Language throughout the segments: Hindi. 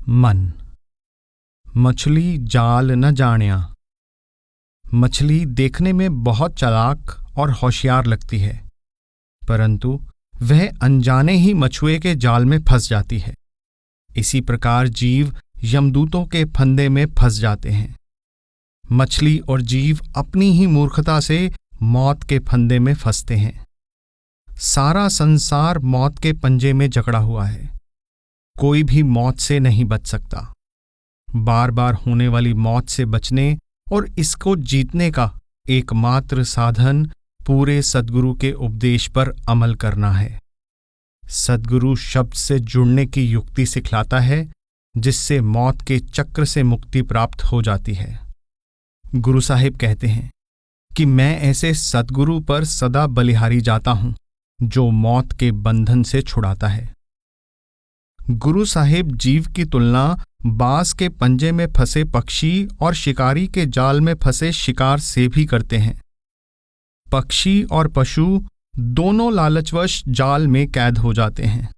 मन। मछली जाल न जाण्या। मछली देखने में बहुत चालाक और होशियार लगती है, परंतु वह अनजाने ही मछुए के जाल में फंस जाती है। इसी प्रकार जीव यमदूतों के फंदे में फंस जाते हैं। मछली और जीव अपनी ही मूर्खता से मौत के फंदे में फंसते हैं। सारा संसार मौत के पंजे में जकड़ा हुआ है। कोई भी मौत से नहीं बच सकता। बार बार होने वाली मौत से बचने और इसको जीतने का एकमात्र साधन पूरे सद्गुरु के उपदेश पर अमल करना है। सद्गुरु शब्द से जुड़ने की युक्ति सिखलाता है, जिससे मौत के चक्र से मुक्ति प्राप्त हो जाती है। गुरु साहिब कहते हैं कि मैं ऐसे सद्गुरु पर सदा बलिहारी जाता हूं, जो मौत के बंधन से छुड़ाता है। गुरु साहिब जीव की तुलना बांस के पंजे में फंसे पक्षी और शिकारी के जाल में फंसे शिकार से भी करते हैं। पक्षी और पशु दोनों लालचवश जाल में कैद हो जाते हैं।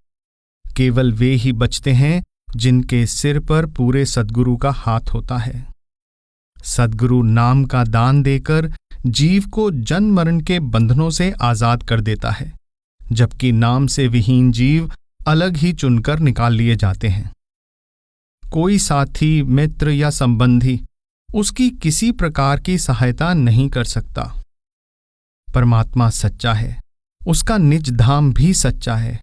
केवल वे ही बचते हैं जिनके सिर पर पूरे सद्गुरु का हाथ होता है। सद्गुरु नाम का दान देकर जीव को जन्म मरण के बंधनों से आजाद कर देता है, जबकि नाम से विहीन जीव अलग ही चुनकर निकाल लिए जाते हैं। कोई साथी, मित्र या संबंधी उसकी किसी प्रकार की सहायता नहीं कर सकता। परमात्मा सच्चा है, उसका निज धाम भी सच्चा है।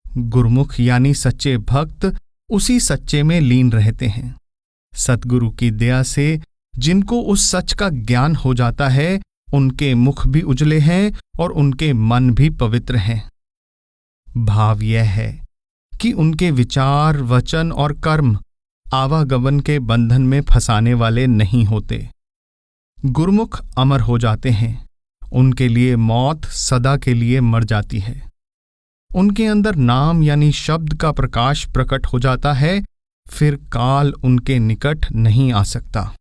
गुरुमुख यानी सच्चे भक्त उसी सच्चे में लीन रहते हैं। सद्गुरु की दया से जिनको उस सच का ज्ञान हो जाता है, उनके मुख भी उजले हैं और उनके मन भी पवित्र हैं। भाव यह है कि उनके विचार, वचन और कर्म आवागमन के बंधन में फंसाने वाले नहीं होते। गुरुमुख अमर हो जाते हैं। उनके लिए मौत सदा के लिए मर जाती है। उनके अंदर नाम यानी शब्द का प्रकाश प्रकट हो जाता है, फिर काल उनके निकट नहीं आ सकता।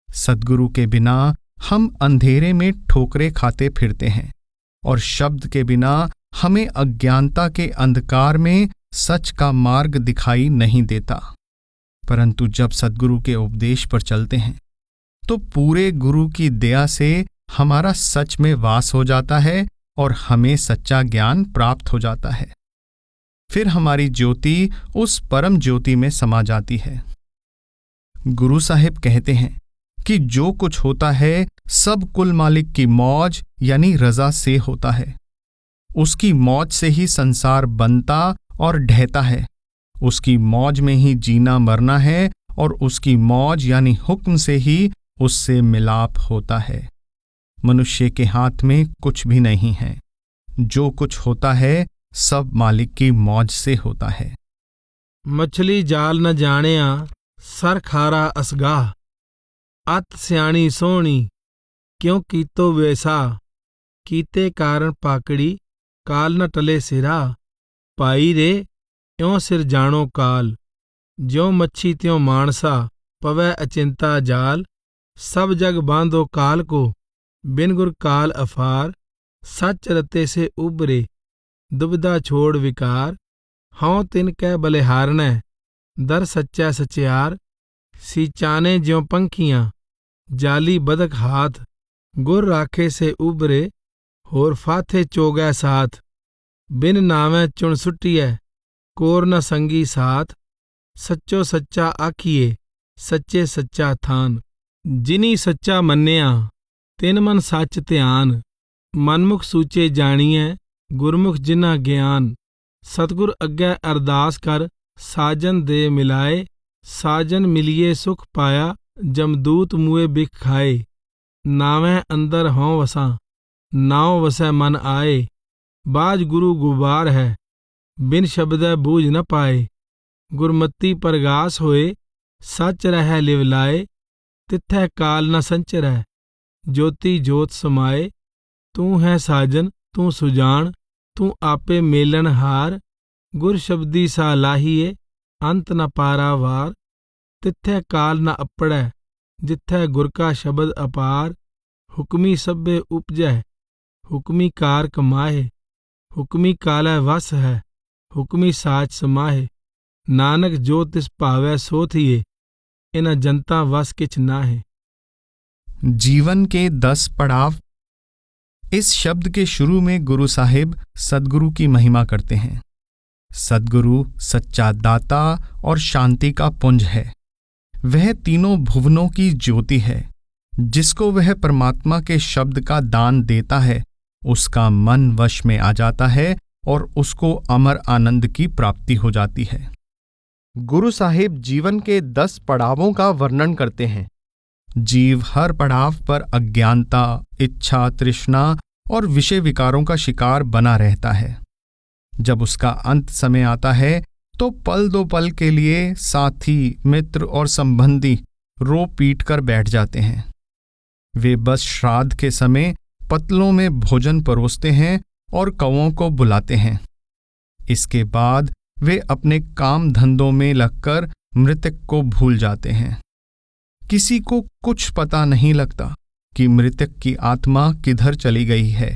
सद्गुरु के बिना हम अंधेरे में ठोकरे खाते फिरते हैं और शब्द के बिना हमें अज्ञानता के अंधकार में सच का मार्ग दिखाई नहीं देता। परंतु जब सद्गुरु के उपदेश पर चलते हैं तो पूरे गुरु की दया से हमारा सच में वास हो जाता है और हमें सच्चा ज्ञान प्राप्त हो जाता है। फिर हमारी ज्योति उस परम ज्योति में समा जाती है। गुरु साहिब कहते हैं कि जो कुछ होता है सब कुल मालिक की मौज यानी रजा से होता है। उसकी मौज से ही संसार बनता और ढहता है। उसकी मौज में ही जीना मरना है और उसकी मौज यानी हुक्म से ही उससे मिलाप होता है। मनुष्य के हाथ में कुछ भी नहीं है। जो कुछ होता है सब मालिक की मौज से होता है। मछली जाल न जाण्या, सर खारा असगाह। अत स्याणी सोहणी, क्यों कीतो वैसा। कीते कारण पाकड़ी, काल न टले सिरा। पाई रे त्यों सिर जानो काल। ज्यों मच्छी त्यों मानसा, पवै अचिंता जाल। सब जग बांधो काल को, बिन गुर काल अफार। सच रते से उबरे, दुविधा छोड़ विकार। हाँ तिनकै बलिहारनै, दर सच्चा सचियार। सींचाने ज्यों पंखियां, जाली बदक हाथ। गुर राखे से उबरे, होर फाथे चोगै साथ। बिन नामै चुन सुटियै, कोर न संगी साथ। सच्चो सच्चा आखिए, सच्चे सच्चा थान। जिनी सच्चा मन्निया, तिन मन सच ध्यान। मनमुख सूचे जानिए, गुरमुख जिन्ना ज्ञान। सतगुर अग्गै अरदास कर, साजन दे मिलाए। साजन मिलिए सुख पाया, जमदूत मुए बिख खाए। नावै अंदर हों वसा, नाव वसै मन आए। बाज गुरु गुबार है, बिन शब्दै बूझ न पाए। गुरमति परगास होए, सच रह लिवलाए। तिथै काल न संचरै, ज्योति जोत समाए। तू है साजन तू सुजान, तू आपे मेलन हार। गुर शब्दी सा लाहिए, अंत न पारावार। तिथै काल न अपड़ै, जिथै गुर का शब्द अपार। हुक्मी सभे उपजै, हुक्मी कार कमाहे। हुक्मी कालै वस है, हुक्मी साच समाहे। नानक जो तिस भावै सो थिए, इन्हां जनता वस किछ नाहे। जीवन के 10 पड़ाव। इस शब्द के शुरू में गुरु साहिब सद्गुरु की महिमा करते हैं। सद्गुरु सच्चा दाता और शांति का पुंज है। वह तीनों भुवनों की ज्योति है। जिसको वह परमात्मा के शब्द का दान देता है, उसका मन वश में आ जाता है और उसको अमर आनंद की प्राप्ति हो जाती है। गुरु साहिब जीवन के 10 पड़ावों का वर्णन करते हैं। जीव हर पड़ाव पर अज्ञानता, इच्छा, तृष्णा और विषय विकारों का शिकार बना रहता है। जब उसका अंत समय आता है तो पल दो पल के लिए साथी, मित्र और संबंधी रो पीट कर बैठ जाते हैं। वे बस श्राद्ध के समय पतलों में भोजन परोसते हैं और कौओं को बुलाते हैं। इसके बाद वे अपने काम धंधों में लगकर मृतक को भूल जाते हैं। किसी को कुछ पता नहीं लगता कि मृतक की आत्मा किधर चली गई है।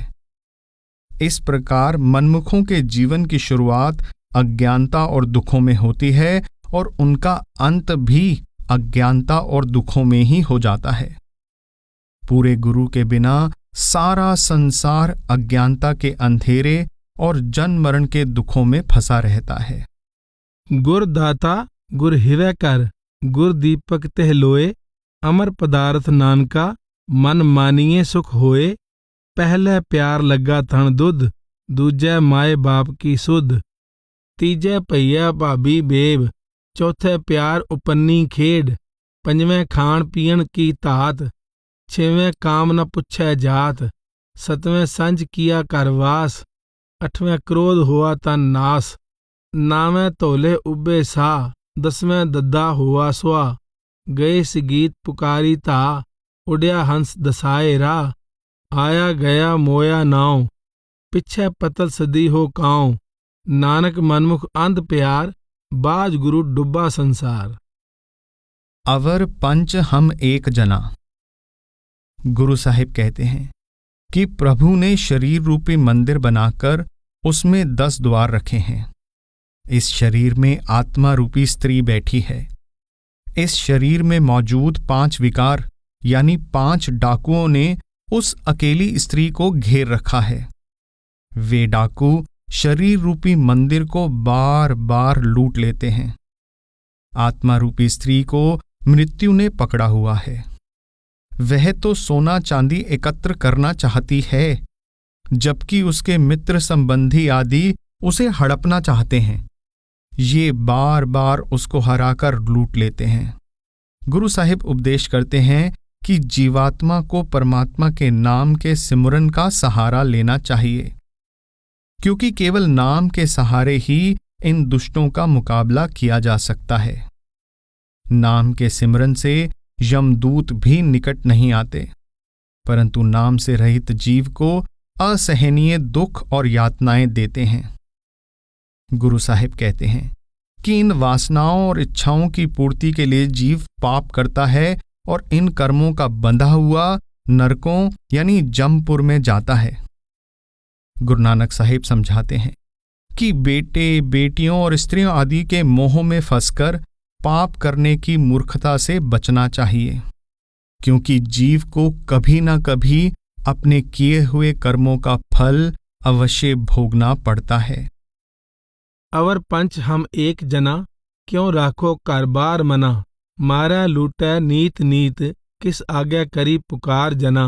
इस प्रकार मनमुखों के जीवन की शुरुआत अज्ञानता और दुखों में होती है और उनका अंत भी अज्ञानता और दुखों में ही हो जाता है। पूरे गुरु के बिना सारा संसार अज्ञानता के अंधेरे और जन्म मरण के दुखों में फंसा रहता है। गुर दाता गुर हिवै कर, गुर दीपक तिह लोए, अमर पदार्थ नानका, मन मानिए सुख होए। पहले प्यार लगा थण दुध, दूजे माए बाप की सुध, तीजे भैया भाभी बेब, चौथे प्यार उपन्नी खेड, पंजवें खाण पीण की तात, छेवें काम न पुछै जात, सतवें संज किया करवास, अठवें क्रोध हुआ तन नास, नावें तोले उबे सा, 10वें दद्दा हुआ सुआ, गए गीत पुकारी ता, उड़िया हंस दसाए रा, आया गया मोया नाव, पिछे पतल सदी हो कांव, नानक मनमुख अंध प्यार, बाज गुरु डुब्बा संसार। अवर पंच हम एक जना। गुरु साहिब कहते हैं कि प्रभु ने शरीर रूपी मंदिर बनाकर उसमें 10 द्वार रखे हैं। इस शरीर में आत्मा रूपी स्त्री बैठी है। इस शरीर में मौजूद 5 विकार यानी 5 डाकुओं ने उस अकेली स्त्री को घेर रखा है। वे डाकू शरीर रूपी मंदिर को बार बार लूट लेते हैं। आत्मा रूपी स्त्री को मृत्यु ने पकड़ा हुआ है। वह तो सोना चांदी एकत्र करना चाहती है, जबकि उसके मित्र संबंधी आदि उसे हड़पना चाहते हैं। ये बार बार उसको हराकर लूट लेते हैं। गुरु साहिब उपदेश करते हैं कि जीवात्मा को परमात्मा के नाम के सिमरन का सहारा लेना चाहिए, क्योंकि केवल नाम के सहारे ही इन दुष्टों का मुकाबला किया जा सकता है। नाम के सिमरन से यमदूत भी निकट नहीं आते, परंतु नाम से रहित जीव को असहनीय दुख और यातनाएं देते हैं। गुरु साहिब कहते हैं कि इन वासनाओं और इच्छाओं की पूर्ति के लिए जीव पाप करता है और इन कर्मों का बंधा हुआ नरकों यानी जमपुर में जाता है। गुरु नानक साहिब समझाते हैं कि बेटे, बेटियों और स्त्रियों आदि के मोह में फंसकर पाप करने की मूर्खता से बचना चाहिए, क्योंकि जीव को कभी न कभी अपने किए हुए कर्मों का फल अवश्य भोगना पड़ता है। अवर पंच हम एक जना, क्यों राखो कारबार मना, मारै लूटै नीत नीत, किस आगे करी पुकार जना,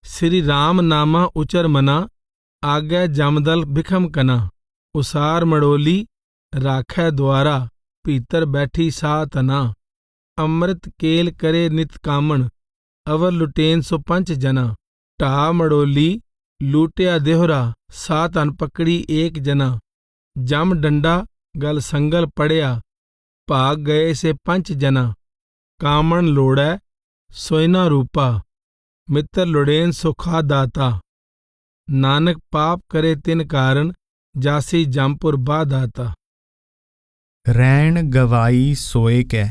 श्री राम नामा उचर मना, आगे जमदल बिखम कना, उसार मड़ोली राखै द्वारा, भीतर बैठी सा तना, अमृत केल करे नित कामण, अवर लुटेन सो पंच जना, ढा मड़ोली लूटिया देहरा, सा तन पकड़ी एक जना, जम डंडा गल संगल पड़िया, भाग गए से पंच जना, कामण लोड़ै सोयना रूपा, मित्र लुड़ेन सुखा दाता, नानक पाप करे तिन कारण, जासी जमपुर बाधाता। रैन गवाई सोए कै।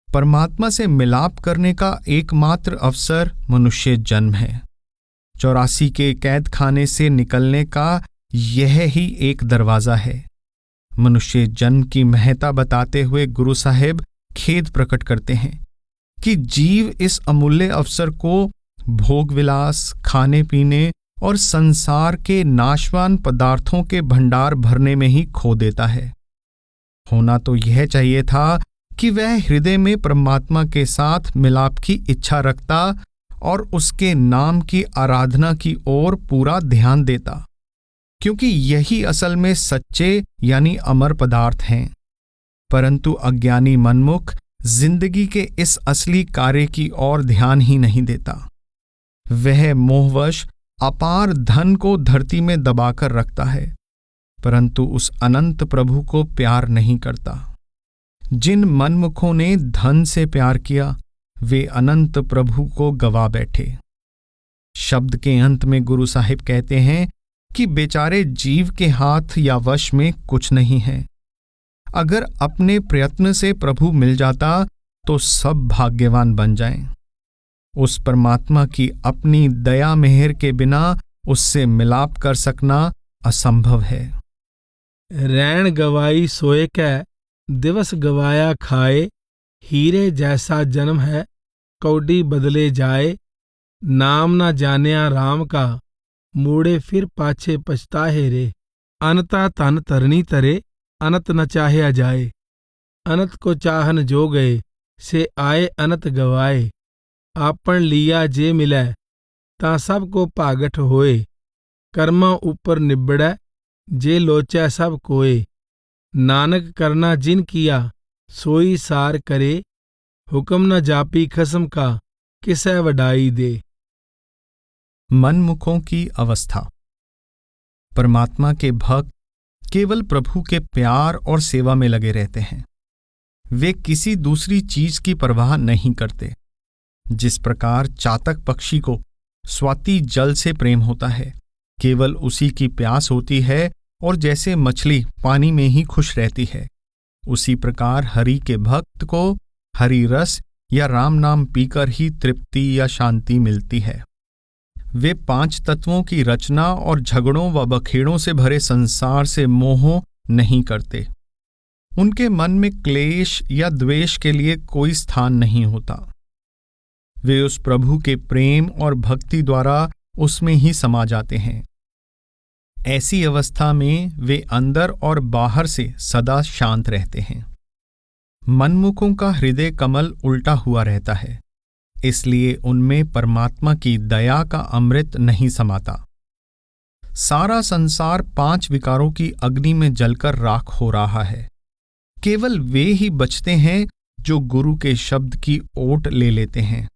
परमात्मा से मिलाप करने का एकमात्र अवसर मनुष्य जन्म है। 84 के कैद खाने से निकलने का यह ही एक दरवाजा है। मनुष्य जन्म की महत्ता बताते हुए गुरु साहेब खेद प्रकट करते हैं कि जीव इस अमूल्य अवसर को भोग विलास, खाने पीने और संसार के नाशवान पदार्थों के भंडार भरने में ही खो देता है। होना तो यह चाहिए था कि वह हृदय में परमात्मा के साथ मिलाप की इच्छा रखता और उसके नाम की आराधना की ओर पूरा ध्यान देता, क्योंकि यही असल में सच्चे यानी अमर पदार्थ हैं। परंतु अज्ञानी मनमुख जिंदगी के इस असली कार्य की ओर ध्यान ही नहीं देता। वह मोहवश अपार धन को धरती में दबाकर रखता है, परंतु उस अनंत प्रभु को प्यार नहीं करता। जिन मनमुखों ने धन से प्यार किया वे अनंत प्रभु को गवा बैठे। शब्द के अंत में गुरु साहिब कहते हैं कि बेचारे जीव के हाथ या वश में कुछ नहीं है। अगर अपने प्रयत्न से प्रभु मिल जाता तो सब भाग्यवान बन जाएं। उस परमात्मा की अपनी दया मेहर के बिना उससे मिलाप कर सकना असंभव है। रैन गवाई सोए कै दिवस गवाया खाए, हीरे जैसा जन्म है कौडी बदले जाए। नाम ना जानिया राम का, मूड़े फिर पाछे पछताहे रे। अनता तन तरनी तरे, अनत न चाहया जाए। अनत को चाहन जो गए, से आए अनत गवाए। आपन लिया जे मिलै, ता सब को भागठ होए। कर्मा ऊपर निबड़ै, जे लोचै सब कोए। नानक करना जिन किया, सोई सार करे। हुक्म न जापी खसम का, किसै वडाई दे। मनमुखों की अवस्था। परमात्मा के भक्त केवल प्रभु के प्यार और सेवा में लगे रहते हैं। वे किसी दूसरी चीज की परवाह नहीं करते। जिस प्रकार चातक पक्षी को स्वाति जल से प्रेम होता है, केवल उसी की प्यास होती है, और जैसे मछली पानी में ही खुश रहती है, उसी प्रकार हरि के भक्त को हरि रस या राम नाम पीकर ही तृप्ति या शांति मिलती है। वे 5 तत्वों की रचना और झगड़ों व बखेड़ों से भरे संसार से मोह नहीं करते। उनके मन में क्लेश या द्वेष के लिए कोई स्थान नहीं होता। वे उस प्रभु के प्रेम और भक्ति द्वारा उसमें ही समा जाते हैं। ऐसी अवस्था में वे अंदर और बाहर से सदा शांत रहते हैं। मनमुखों का हृदय कमल उल्टा हुआ रहता है, इसलिए उनमें परमात्मा की दया का अमृत नहीं समाता। सारा संसार 5 विकारों की अग्नि में जलकर राख हो रहा है। केवल वे ही बचते हैं जो गुरु के शब्द की ओट ले लेते हैं।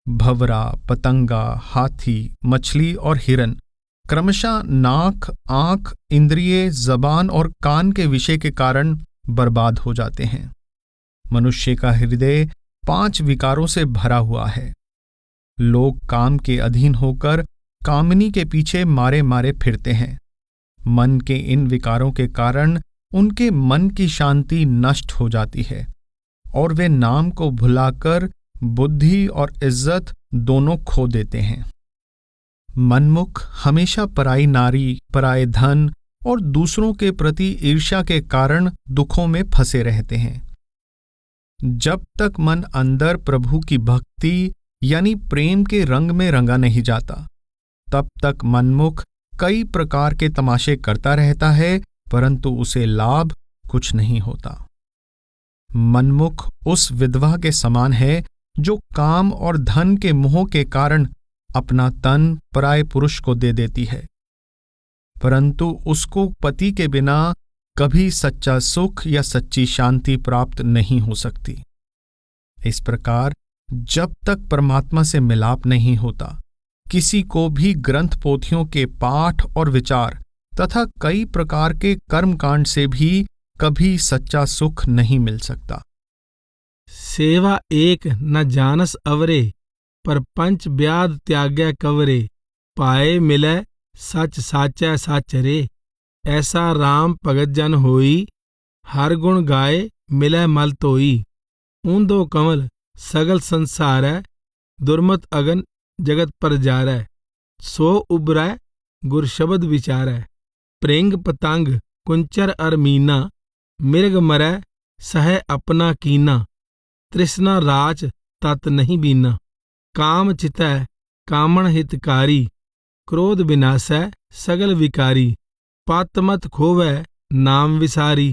भंवरा, पतंगा, हाथी, मछली और हिरन क्रमशः नाक, आंख, इंद्रिय, जबान और कान के विषय के कारण बर्बाद हो जाते हैं। मनुष्य का हृदय 5 विकारों से भरा हुआ है। लोग काम के अधीन होकर कामनी के पीछे मारे मारे फिरते हैं। मन के इन विकारों के कारण उनके मन की शांति नष्ट हो जाती है और वे नाम को भुलाकर बुद्धि और इज्जत दोनों खो देते हैं। मनमुख हमेशा पराई नारी, पराये धन और दूसरों के प्रति ईर्ष्या के कारण दुखों में फंसे रहते हैं। जब तक मन अंदर प्रभु की भक्ति यानी प्रेम के रंग में रंगा नहीं जाता, तब तक मनमुख कई प्रकार के तमाशे करता रहता है, परंतु उसे लाभ कुछ नहीं होता। मनमुख उस विधवा के समान है जो काम और धन के मोह के कारण अपना तन पराये पुरुष को दे देती है, परंतु उसको पति के बिना कभी सच्चा सुख या सच्ची शांति प्राप्त नहीं हो सकती। इस प्रकार जब तक परमात्मा से मिलाप नहीं होता, किसी को भी ग्रंथ पोथियों के पाठ और विचार तथा कई प्रकार के कर्मकांड से भी कभी सच्चा सुख नहीं मिल सकता। सेवा एक न जानस अवरे, पर पंच ब्याद त्यागै कवरे। पाए मिलै सच साचै सच रे, ऐसा राम भगत जन होई। हर गुण गाए मिलै मल तोई। ऊंदो कमल सगल संसारै, दुर्मत अगन जगत पर जारै। सो उबरै गुर शब्द विचारै। प्रेंग पतंग कुंचर अर मीना, मिर्ग मरै सह अपना कीना, तृष्णा राच तत नहीं बीना। काम चितै कामण हितकारी, क्रोध विनाशै सगल विकारी। पत मत खोवै नाम विसारी,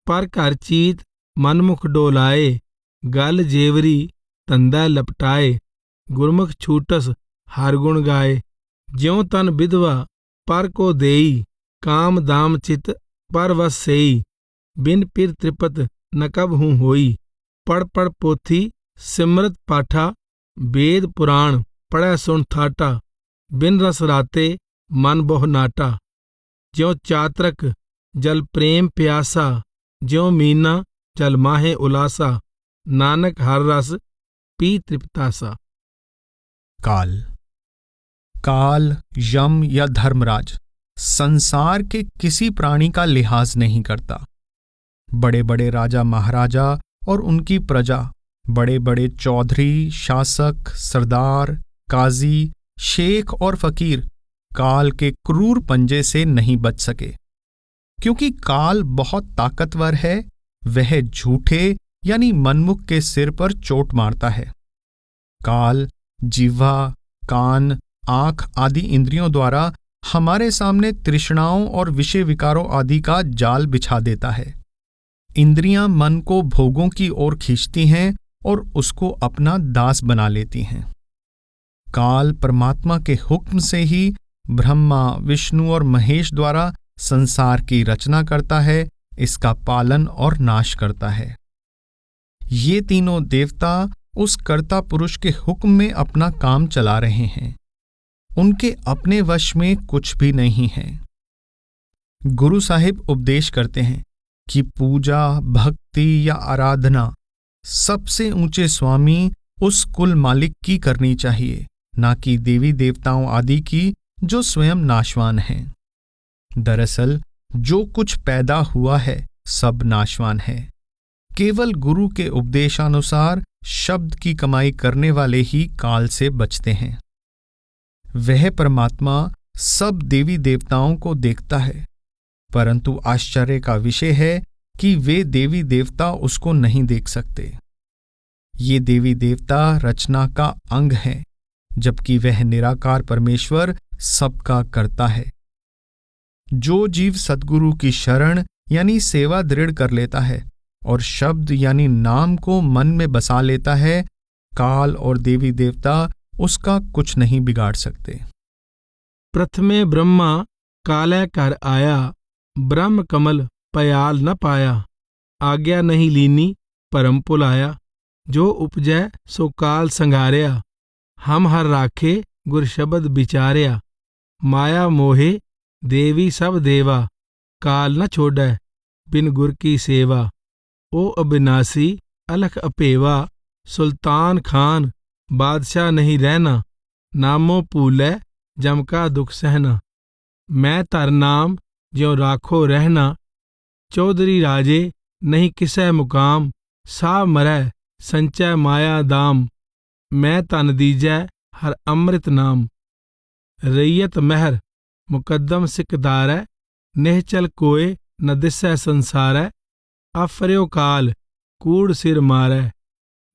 पर घर चीत मनमुख डोलाए। गल जेवरी धंधा लपटाए, गुरमुख छूटस हर गुण गाए। ज्यों तन विधवा पर को देई, काम दाम चित पर वस सेई। बिन पिर त्रिपत न कब हूँ होई, पढ़ पढ़ पोथी सिमरत पाठा। वेद पुराण पढ़ै सुन ठाटा, बिन रस राते मन बहु नाटा। ज्यों चातरक जल प्रेम प्यासा, ज्यों मीना जल माहे उलासा। नानक हर रस पी तृप्तासा। काल। काल, यम या धर्मराज संसार के किसी प्राणी का लिहाज नहीं करता। बड़े बड़े राजा महाराजा और उनकी प्रजा, बड़े बड़े चौधरी, शासक, सरदार, काजी, शेख और फकीर काल के क्रूर पंजे से नहीं बच सके, क्योंकि काल बहुत ताकतवर है। वह झूठे यानी मनमुख के सिर पर चोट मारता है। काल जिह्वा, कान, आंख आदि इंद्रियों द्वारा हमारे सामने तृष्णाओं और विषय विकारों आदि का जाल बिछा देता है। इंद्रियां मन को भोगों की ओर खींचती हैं और उसको अपना दास बना लेती हैं। काल परमात्मा के हुक्म से ही ब्रह्मा, विष्णु और महेश द्वारा संसार की रचना करता है, इसका पालन और नाश करता है। ये तीनों देवता उस कर्ता पुरुष के हुक्म में अपना काम चला रहे हैं। उनके अपने वश में कुछ भी नहीं है। गुरु साहिब उपदेश करते हैं कि पूजा, भक्ति या आराधना सबसे ऊंचे स्वामी उस कुल मालिक की करनी चाहिए, ना कि देवी देवताओं आदि की जो स्वयं नाशवान हैं। दरअसल जो कुछ पैदा हुआ है सब नाशवान है। केवल गुरु के उपदेशानुसार शब्द की कमाई करने वाले ही काल से बचते हैं। वह परमात्मा सब देवी देवताओं को देखता है, परंतु आश्चर्य का विषय है कि वे देवी देवता उसको नहीं देख सकते। ये देवी देवता रचना का अंग हैं, जबकि वह निराकार परमेश्वर सबका करता है। जो जीव सद्गुरु की शरण यानी सेवा दृढ़ कर लेता है और शब्द यानी नाम को मन में बसा लेता है, काल और देवी देवता उसका कुछ नहीं बिगाड़ सकते। प्रथमे ब्रह्मा कालै कर आया, ब्रह्म कमल पयाल न पाया। आज्ञा नहीं लीनी परम पुलाया, जो उपजै सो काल संघारिया। हम हर राखे गुर शब्द विचारिया, माया मोहे देवी सब देवा। काल न छोड़ै बिन गुर की सेवा, ओ अविनाशी अलख अपेवा। सुल्तान खान बादशाह नहीं रहना, नामो पूलै जम का दुख सहना। मैं तर नाम ज्यों राखो रहना, चौधरी राजे नहीं किसै मुकाम। सा मरै संचय माया दाम, मैं तन दीजै हर अमृत नाम। रैयत महर मुकद्दम सिकदारै, निहचल कोय न दिसै संसारै। अफर्यो काल कूड़ सिर मारै,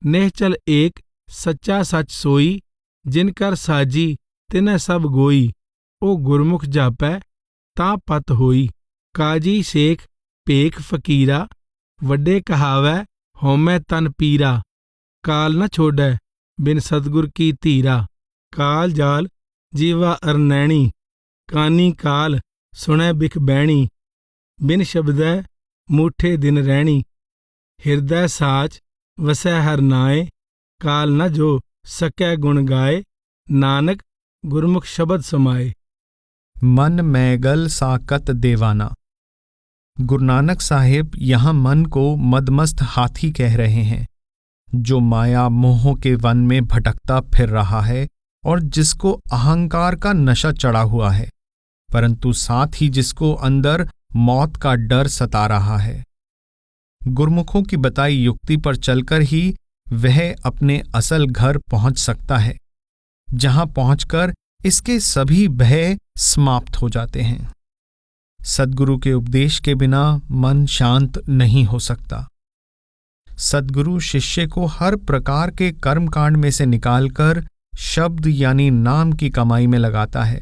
निहचल एक सच्चा सच सोई। जिनकर साजी तिनै सब गोई, ओ गुरमुख जापै तां पत होई। काजी शेख भेख फकीरा, वड्डे कहावै होमै तन पीरा। काल न छोड़ै बिन सतगुर की धीरा, काल जाल जीवा अरनैणी। कानी काल सुनै बिख बैणी, बिन शब्दै मूठे दिन रहणी। हिरदै साच वसै हर नाए, काल न जो सकै गुण गाए। नानक गुरमुख शब्द समाए। मन मैगल साकत देवाना। गुरु नानक साहिब यहाँ मन को मदमस्त हाथी कह रहे हैं, जो माया मोह के वन में भटकता फिर रहा है और जिसको अहंकार का नशा चढ़ा हुआ है, परंतु साथ ही जिसको अंदर मौत का डर सता रहा है। गुरमुखों की बताई युक्ति पर चलकर ही वह अपने असल घर पहुंच सकता है, जहां पहुंचकर इसके सभी भय समाप्त हो जाते हैं। सद्गुरु के उपदेश के बिना मन शांत नहीं हो सकता। सद्गुरु शिष्य को हर प्रकार के कर्मकांड में से निकालकर शब्द यानी नाम की कमाई में लगाता है।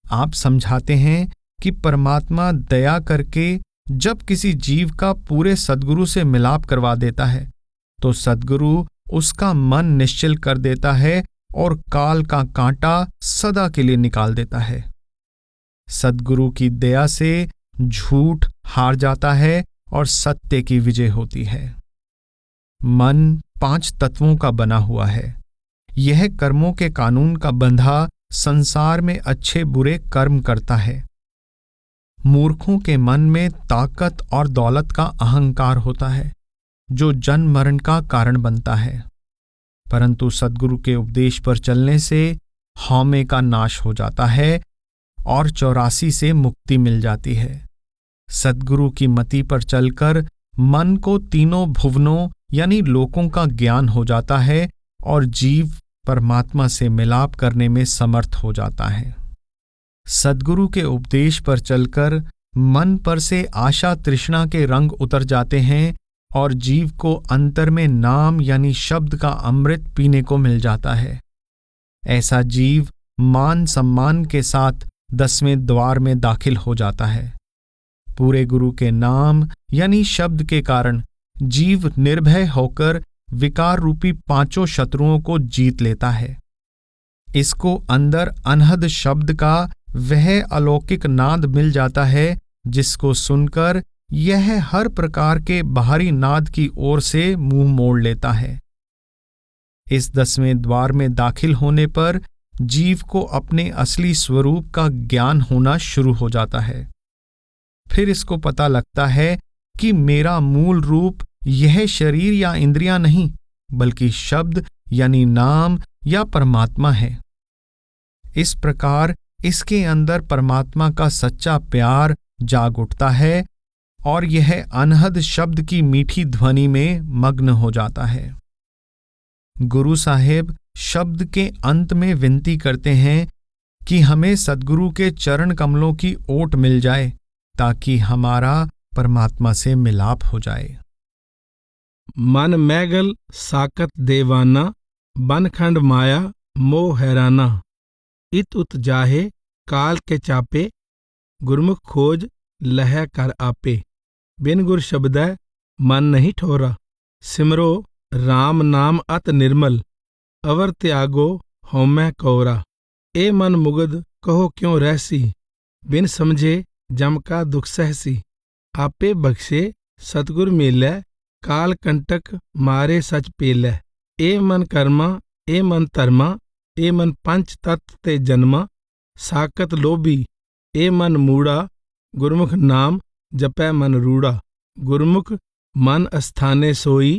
आप समझाते हैं कि परमात्मा दया करके जब किसी जीव का पूरे सद्गुरु से मिलाप करवा देता है तो सद्गुरु उसका मन निश्चल कर देता है और काल का कांटा सदा के लिए निकाल देता है। सद्गुरु की दया से झूठ हार जाता है और सत्य की विजय होती है। मन 5 तत्वों का बना हुआ है। यह कर्मों के कानून का बंधा संसार में अच्छे बुरे कर्म करता है। मूर्खों के मन में ताकत और दौलत का अहंकार होता है जो जन्म मरण का कारण बनता है, परंतु सद्गुरु के उपदेश पर चलने से हौमे का नाश हो जाता है और 84 से मुक्ति मिल जाती है। सद्गुरु की मति पर चलकर मन को तीनों भुवनों यानी लोकों का ज्ञान हो जाता है और जीव परमात्मा से मिलाप करने में समर्थ हो जाता है। सद्गुरु के उपदेश पर चलकर मन पर से आशा तृष्णा के रंग उतर जाते हैं और जीव को अंतर में नाम यानी शब्द का अमृत पीने को मिल जाता है। ऐसा जीव मान सम्मान के साथ 10वें द्वार में दाखिल हो जाता है। पूरे गुरु के नाम यानी शब्द के कारण जीव निर्भय होकर विकार रूपी 5 शत्रुओं को जीत लेता है। इसको अंदर अनहद शब्द का वह अलौकिक नाद मिल जाता है जिसको सुनकर यह हर प्रकार के बाहरी नाद की ओर से मुंह मोड़ लेता है। इस 10वें द्वार में दाखिल होने पर जीव को अपने असली स्वरूप का ज्ञान होना शुरू हो जाता है। फिर इसको पता लगता है कि मेरा मूल रूप यह शरीर या इंद्रियां नहीं बल्कि शब्द यानी नाम या परमात्मा है। इस प्रकार इसके अंदर परमात्मा का सच्चा प्यार जाग उठता है और यह अनहद शब्द की मीठी ध्वनि में मग्न हो जाता है। गुरु साहेब शब्द के अंत में विनती करते हैं कि हमें सद्गुरु के चरण कमलों की ओट मिल जाए ताकि हमारा परमात्मा से मिलाप हो जाए। मन मैगल साकत देवाना, बनखंड माया मोह हैराना। इत उत जाहे काल के चापे, गुरमुख खोज लह कर आपे। बिन गुर शब्दै मन नहीं ठोरा, सिमरो राम नाम अत निर्मल। अवर त्यागो हौमै कौरा। ए मन मुगद कहो क्यों रहसी, बिन समझे जम का दुख सहसी। आपे बख्शे सतगुर मेलै, काल कंटक मारे सच पेलै। ए मन कर्मा ए मन धर्मा, ए मन पंच तत्व ते जन्मा। साकत लोभी ए मन मूड़ा, गुरमुख नाम जपै मन रूड़ा। गुरमुख मन अस्थाने सोई,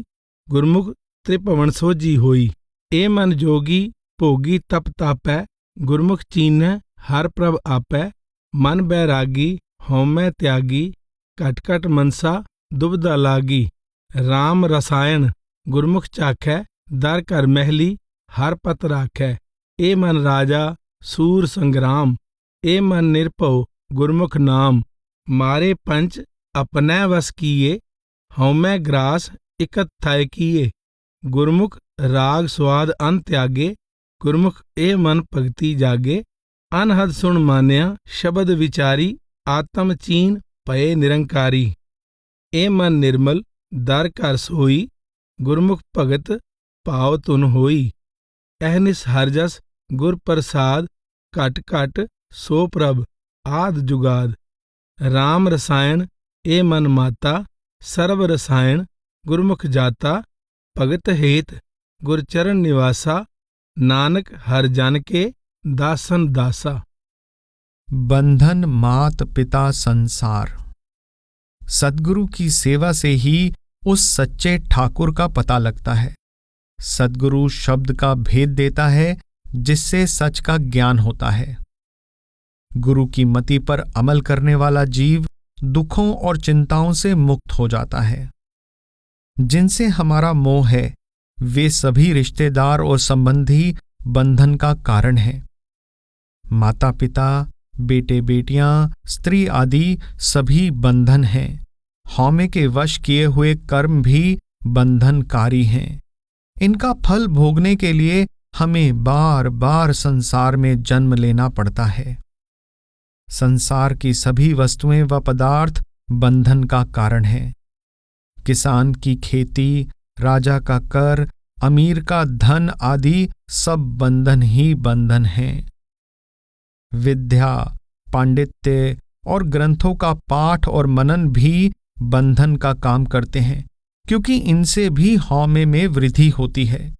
गुरमुख त्रिभवन सोजी होई। ए मन जोगी भोगी तप तापै, गुरमुख चीन्ह हर प्रभ आपै। मन बैरागी हौमै त्यागी, घट घट मनसा दुबदा लागी। राम रसायन गुरमुख चाखै, दर घर महली हर पत राखै। ए मन राजा सूर संग्राम, ए मन निर्भव गुरमुख नाम। मारे पंच अपनै वस किए, हौमै ग्रास इकत थाय किए। गुरमुख राग स्वाद अन त्यागे, गुरमुख ए मन भगति जागे। अनहद सुन मान्या शब्द विचारी, आत्म चीन पये निरंकारी। ए मन निर्मल दर घर सोई, गुरमुख भगत भाव तुन होई। अहनिस हरजस गुर प्रसाद, घट घट सो प्रभ आद जुगाद। राम रसायन ए मन माता, सर्व रसायन गुरमुख जाता। भगत हेत गुरचरण निवासा, नानक हर जन के दासन दासा। बंधन मात पिता संसार। सद्गुरु की सेवा से ही उस सच्चे ठाकुर का पता लगता है। सद्गुरु शब्द का भेद देता है जिससे सच का ज्ञान होता है। गुरु की मति पर अमल करने वाला जीव दुखों और चिंताओं से मुक्त हो जाता है। जिनसे हमारा मोह है वे सभी रिश्तेदार और संबंधी बंधन का कारण हैं। माता पिता, बेटे बेटियां, स्त्री आदि सभी बंधन हैं। हौमे के वश किए हुए कर्म भी बंधनकारी हैं। इनका फल भोगने के लिए हमें बार बार संसार में जन्म लेना पड़ता है। संसार की सभी वस्तुएं व पदार्थ बंधन का कारण हैं। किसान की खेती, राजा का कर, अमीर का धन आदि सब बंधन ही बंधन हैं। विद्या, पांडित्य और ग्रंथों का पाठ और मनन भी बंधन का काम करते हैं, क्योंकि इनसे भी हौमे में वृद्धि होती है।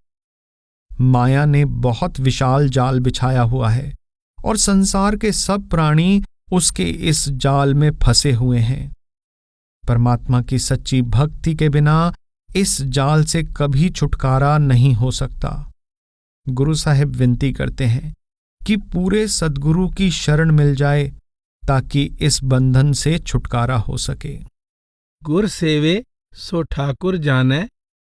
माया ने बहुत विशाल जाल बिछाया हुआ है और संसार के सब प्राणी उसके इस जाल में फंसे हुए हैं। परमात्मा की सच्ची भक्ति के बिना इस जाल से कभी छुटकारा नहीं हो सकता। गुरु साहिब विनती करते हैं कि पूरे सद्गुरु की शरण मिल जाए ताकि इस बंधन से छुटकारा हो सके। गुर सेवे सो ठाकुर जानै,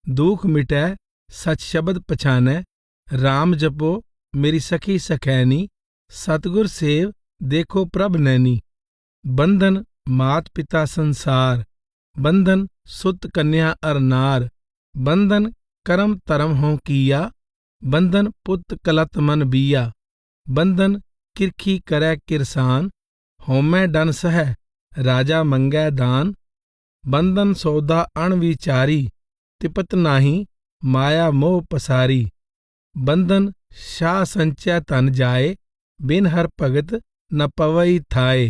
दुख मिटै सच शब्द पछानै। राम जपो मेरी सखी सखैनी, सतगुर सेव देखो प्रभ नैनी। बंधन मात पिता संसार, बंधन सुत कन्या अर नार। बंधन करम तरम हों किया, बंधन पुत कलत मन बिया। बंधन किरखी करै किरसान, होमै डन सह राजा मंगै दान। बंधन सौदा अणविचारी, तिपत नाही माया मोह पसारी। बंधन शाह संचय तन जाए, बिन हर भगत न पवई थाए।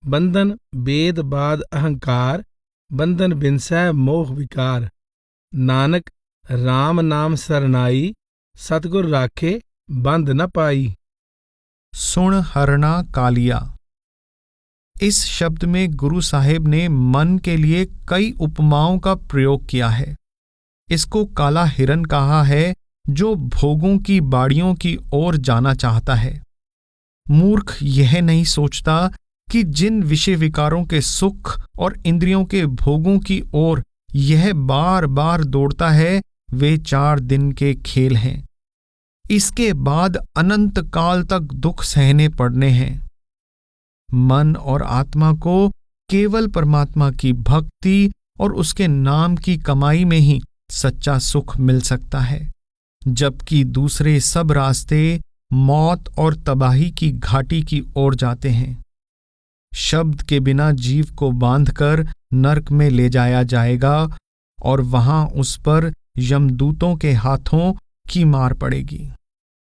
बंधन वेद बाद अहंकार, बंधन बिनसै मोह विकार। नानक राम नाम सरनाई, सतगुर राखे बंध न पाई। सुण हरना कालिया। इस शब्द में गुरु साहिब ने मन के लिए कई उपमाओं का प्रयोग किया है। इसको काला हिरन कहा है, जो भोगों की बाड़ियों की ओर जाना चाहता है। मूर्ख यह नहीं सोचता कि जिन विषय विकारों के सुख और इंद्रियों के भोगों की ओर यह बार बार दौड़ता है, वे 4 दिन के खेल हैं। इसके बाद अनंत काल तक दुख सहने पड़ने हैं। मन और आत्मा को केवल परमात्मा की भक्ति और उसके नाम की कमाई में ही सच्चा सुख मिल सकता है, जबकि दूसरे सब रास्ते मौत और तबाही की घाटी की ओर जाते हैं। शब्द के बिना जीव को बांधकर नरक में ले जाया जाएगा और वहां उस पर यमदूतों के हाथों की मार पड़ेगी।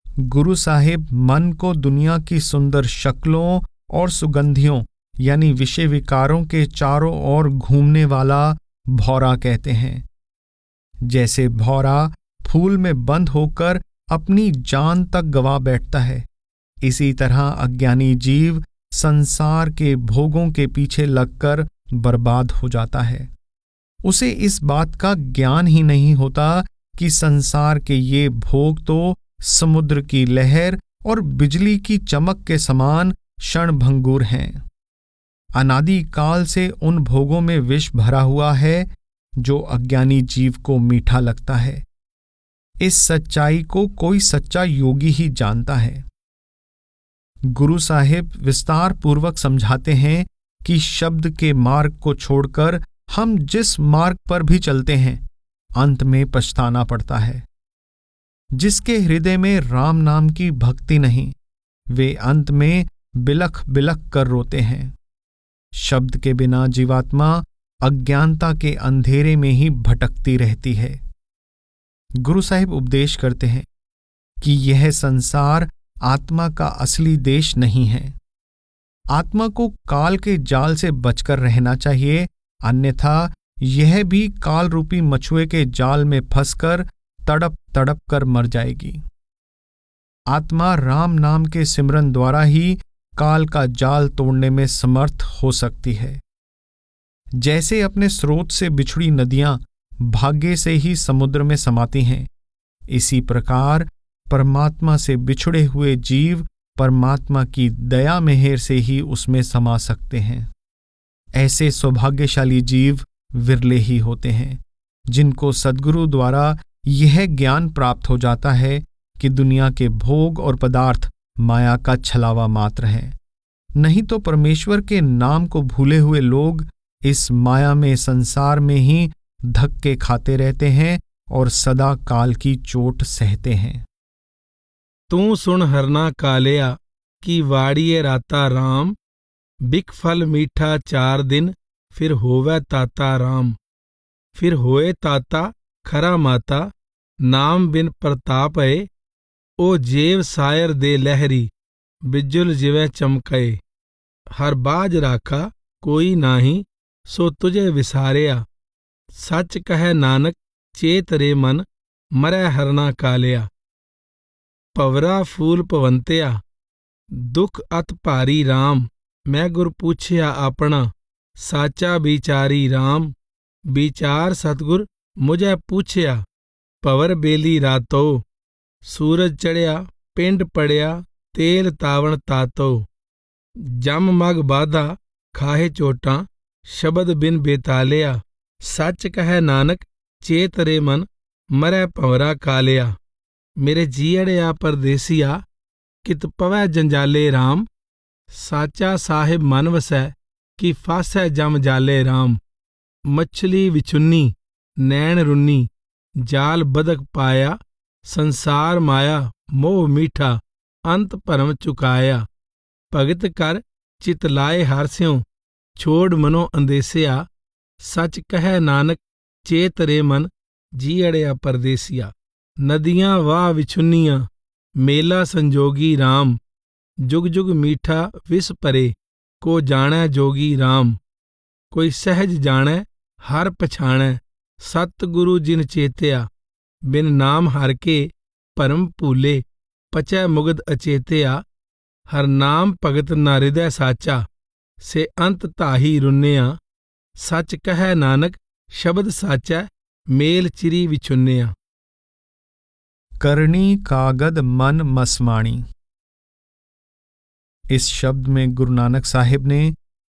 गुरु साहिब मन को दुनिया की सुंदर शक्लों और सुगंधियों यानी विषय विकारों के चारों ओर घूमने वाला भौरा कहते हैं। जैसे भौरा फूल में बंद होकर अपनी जान तक गवा बैठता है, इसी तरह अज्ञानी जीव संसार के भोगों के पीछे लगकर बर्बाद हो जाता है। उसे इस बात का ज्ञान ही नहीं होता कि संसार के ये भोग तो समुद्र की लहर और बिजली की चमक के समान क्षणभंगुर हैं। अनादि काल से उन भोगों में विष भरा हुआ है जो अज्ञानी जीव को मीठा लगता है। इस सच्चाई को कोई सच्चा योगी ही जानता है। गुरु साहिब विस्तार पूर्वक समझाते हैं कि शब्द के मार्ग को छोड़कर हम जिस मार्ग पर भी चलते हैं, अंत में पछताना पड़ता है। जिसके हृदय में राम नाम की भक्ति नहीं, वे अंत में बिलख बिलख कर रोते हैं। शब्द के बिना जीवात्मा अज्ञानता के अंधेरे में ही भटकती रहती है। गुरु साहिब उपदेश करते हैं कि यह संसार आत्मा का असली देश नहीं है। आत्मा को काल के जाल से बचकर रहना चाहिए, अन्यथा यह भी काल रूपी मछुए के जाल में फंसकर तड़प तड़प कर मर जाएगी। आत्मा राम नाम के सिमरन द्वारा ही काल का जाल तोड़ने में समर्थ हो सकती है। जैसे अपने स्रोत से बिछुड़ी नदियां भाग्य से ही समुद्र में समाती हैं, इसी प्रकार परमात्मा से बिछुड़े हुए जीव परमात्मा की दया मेहर से ही उसमें समा सकते हैं। ऐसे सौभाग्यशाली जीव विरले ही होते हैं जिनको सद्गुरु द्वारा यह ज्ञान प्राप्त हो जाता है कि दुनिया के भोग और पदार्थ माया का छलावा मात्र हैं। नहीं तो परमेश्वर के नाम को भूले हुए लोग इस माया में संसार में ही धक्के खाते रहते हैं और सदा काल की चोट सहते हैं। तू सुन हरना कालिया की वाड़िए राता राम, बिक फल मीठा 4 दिन फिर होवे ताता राम। फिर होए ताता खरा माता, नाम बिन प्रताप है, ओ जेव सायर दे लहरी, बिजुल जिवे चमकए। हर बाज राखा कोई नाही, सो तुझे विसारिया, सच कहे नानक चेत रे मन, मरै हरना कालिया। पवरा फूल पवंतिया, दुख अत भारी राम, मैं गुर पूछया अपना, साचा बिचारी राम। विचार सतगुर मुझे पूछया, पवर बेली रातो, सूरज चढ़िया पिंड पड़िया, तेल तावण तातो। जम मग बाधा खाहे चोटां, शबद बिन बेतालिया, सच कहे नानक चेत रे मन, मरै भंवरा कालिया। मेरे जीअड़िया परदेसिया, कित पवै जंजाले राम, साचा साहिब मन वसै, कि फासै जम जाले राम। मछली विचुन्नी नैन रुन्नी, जाल बदक पाया, संसार माया मोह मीठा, अंत भरम चुकाया। भगत कर चित लाए हर स्यों, छोड़ मनो अंदेसिया, सच कहे नानक चेत रे मन, जीअड़िया परदेसिया। नदियां वाह विछुन्नियां, मेला संजोगी राम, जुग जुग मीठा विस परे, को जाणै जोगी राम। कोई सहज जाणै हर पछाणै, सतगुरु जिन चेतिया, बिन नाम हर के भरम भूले, पचै मुगद अचेतिया। हर नाम भगत न हृदय साचा, से अंत ताही रुन्निया, सच कहे नानक शब्द साचा, मेल चिरी विचुन्निया। करनी कागद मन मसवाणी। इस शब्द में गुरु नानक साहिब ने